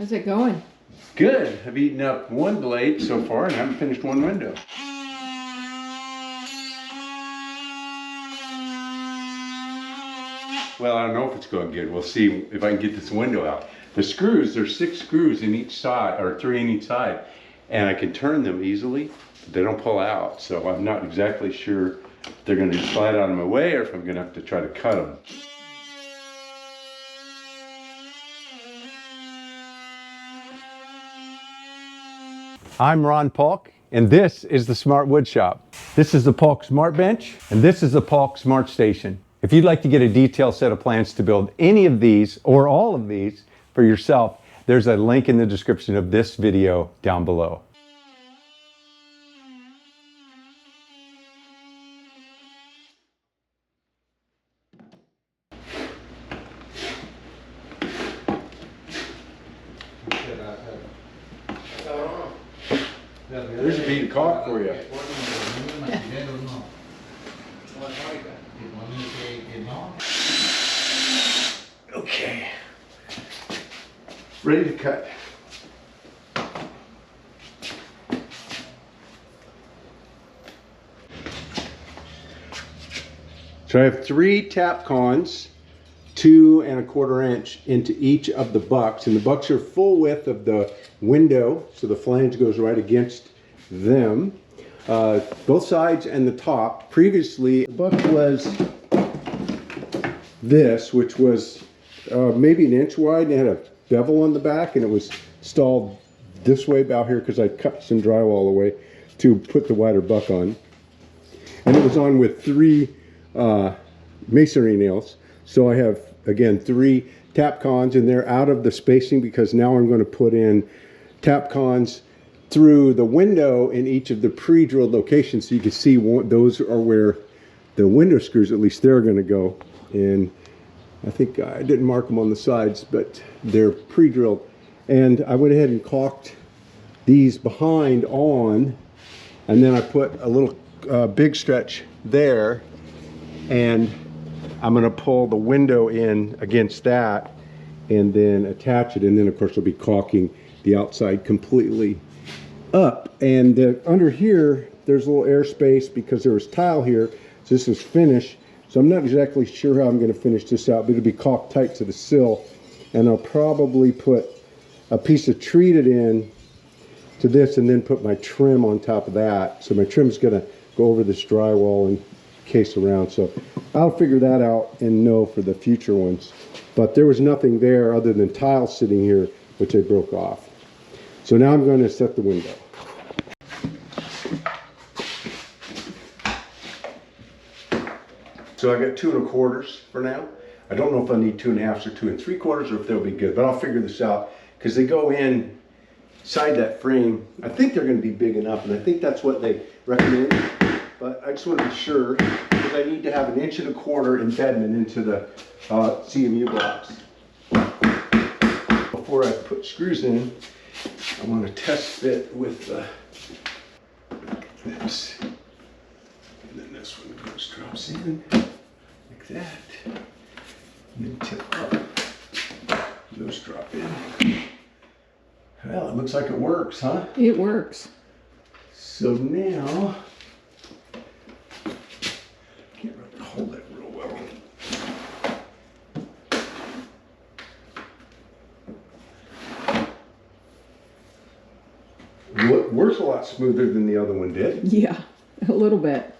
How's it going? Good. I've eaten up one blade so far and haven't finished one window. Well, I don't know if it's going good. We'll see if I can get this window out. The screws, there's 6 screws in each side, or 3 in each side, and I can turn them easily, but they don't pull out. So I'm not exactly sure if they're going to slide out of my way or if I'm going to have to try to cut them. I'm Ron Polk, and this is the Smart Wood Shop. This is the Polk Smart Bench, and this is the Polk Smart Station. If you'd like to get a detailed set of plans to build any of these or all of these for yourself, there's a link in the description of this video down below. There's a bead of caulk for you. Okay. Ready to cut. So I have 3 tap cons, 2 1/4 inch into each of the bucks, and the bucks are full width of the window, so the flange goes right against them, both sides and the top. Previously, the buck was this, which was maybe 1 inch wide, and it had a bevel on the back, and it was installed this way about here because I cut some drywall away to put the wider buck on, and it was on with 3 masonry nails. So I have, again, 3 tap cons, and they're out of the spacing because now I'm going to put in tap cons through the window in each of the pre-drilled locations, so you can see those are where the window screws, at least they're going to go. And I think I didn't mark them on the sides, but they're pre-drilled. And I went ahead and caulked these behind on, and then I put a little big stretch there, and I'm going to pull the window in against that and then attach it, and then of course I'll be caulking the outside completely up. And under here there's a little air space because there was tile here, so this is finished. So I'm not exactly sure how I'm going to finish this out, but it'll be caulked tight to the sill, and I'll probably put a piece of treated in to this and then put my trim on top of that. So my trim's going to go over this drywall and case around, so I'll figure that out and know for the future ones. But there was nothing there other than tile sitting here, which I broke off. So now I'm going to set the window. So I got 2 1/4 for now. I don't know if I need 2 1/2 or 2 3/4 or if they'll be good, but I'll figure this out because they go inside that frame. I think they're going to be big enough, and I think that's what they recommend. But I just want to be sure because I need to have 1 1/4 inch embedment into the CMU blocks. Before I put screws in, I want to test fit with this. And then this one drops in like that. And then tip up. Those drop in. Well, it looks like it works, huh? It works. So now, can't really hold that real well. It works a lot smoother than the other one did. Yeah, a little bit.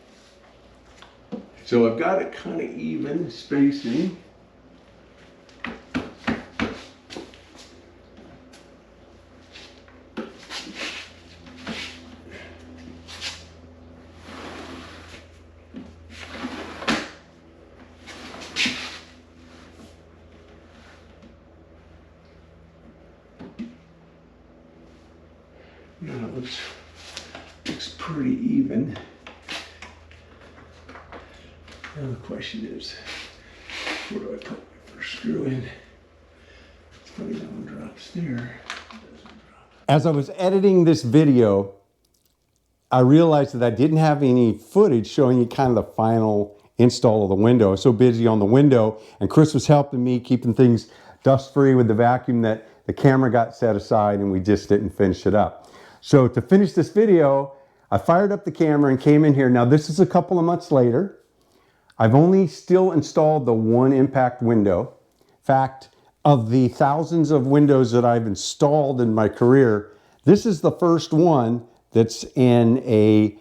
So I've got it kind of even spacing. Now it looks pretty even. Now the question is, where do I put my first screw in? It's funny that one drops there. As I was editing this video, I realized that I didn't have any footage showing you kind of the final install of the window. I was so busy on the window, and Chris was helping me keeping things dust free with the vacuum, that the camera got set aside and we just didn't finish it up. So to finish this video, I fired up the camera and came in here. Now this is a couple of months later. I've only still installed the one impact window. In fact, of the thousands of windows that I've installed in my career, this is the first one that's in a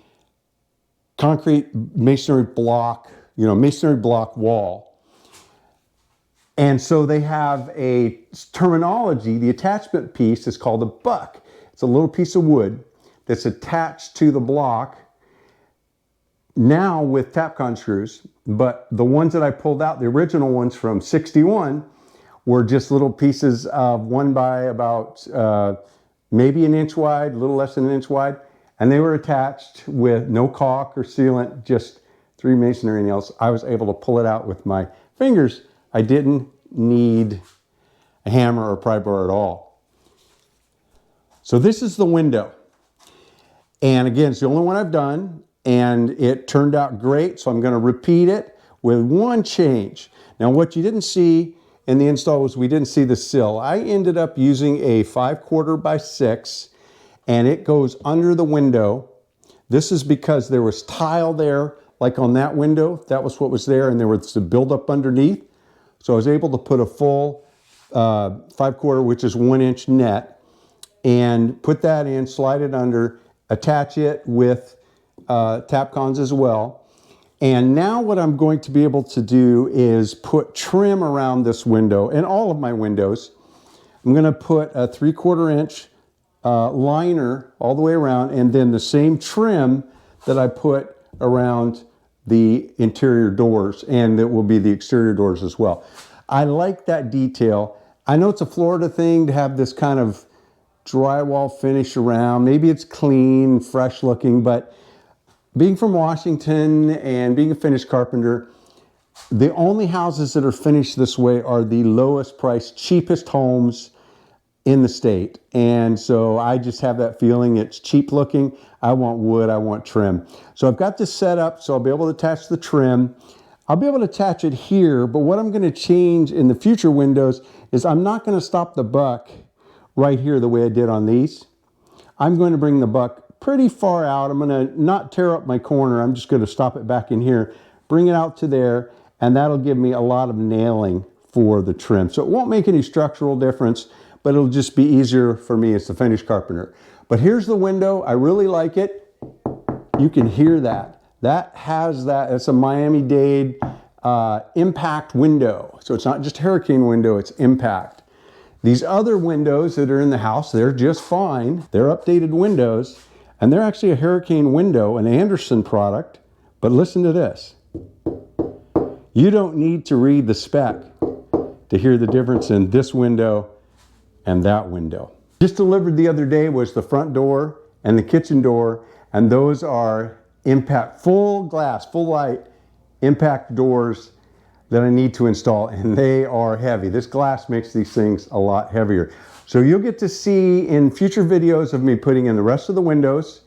concrete masonry block, masonry block wall. And so they have a terminology. The attachment piece is called a buck. It's a little piece of wood that's attached to the block now with Tapcon screws, but the ones that I pulled out, the original ones from '61, were just little pieces of 1 by about maybe an inch wide, a little less than an inch wide, and they were attached with no caulk or sealant, just 3 masonry nails. I was able to pull it out with my fingers. I didn't need a hammer or pry bar at all. So this is the window. And again, it's the only one I've done, and it turned out great, so I'm going to repeat it with one change. Now what you didn't see in the install was we didn't see the sill. I ended up using a 5/4 by 6, and it goes under the window. This is because there was tile there, like on that window. That was what was there, and there was a buildup underneath. So I was able to put a full 5/4, which is 1 inch net, and put that in, slide it under, attach it with Tapcons as well. And now what I'm going to be able to do is put trim around this window and all of my windows. I'm going to put a 3/4 inch liner all the way around, and then the same trim that I put around the interior doors, and it will be the exterior doors as well. I like that detail. I know it's a Florida thing to have this kind of drywall finish around. Maybe it's clean, fresh looking, but being from Washington and being a finished carpenter, the only houses that are finished this way are the lowest priced, cheapest homes in the state. And so I just have that feeling it's cheap looking. I want wood, I want trim. So I've got this set up so I'll be able to attach the trim. I'll be able to attach it here, but what I'm going to change in the future windows is I'm not going to stop the buck right here the way I did on these. I'm going to bring the buck pretty far out. I'm going to not tear up my corner. I'm just going to stop it back in here, bring it out to there, and that'll give me a lot of nailing for the trim. So it won't make any structural difference, but it'll just be easier for me as the finished carpenter. But here's the window. I really like it. You can hear that. That has that. It's a Miami-Dade impact window. So it's not just a hurricane window, it's impact. These other windows that are in the house, they're just fine. They're updated windows, and they're actually a hurricane window, an Anderson product. But listen to this. You don't need to read the spec to hear the difference in this window and that window. Just delivered the other day was the front door and the kitchen door, and those are impact, full glass, full light impact doors that I need to install, and they are heavy. This glass makes these things a lot heavier. So you'll get to see in future videos of me putting in the rest of the windows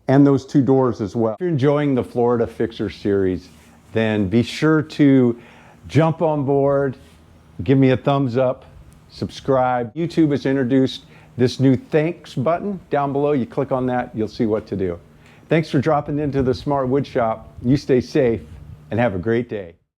and those 2 doors as well. If you're enjoying the Florida Fixer series, then be sure to jump on board, give me a thumbs up, subscribe. YouTube has introduced this new thanks button down below. You click on that, you'll see what to do. Thanks for dropping into the Smart Wood Shop. You stay safe and have a great day.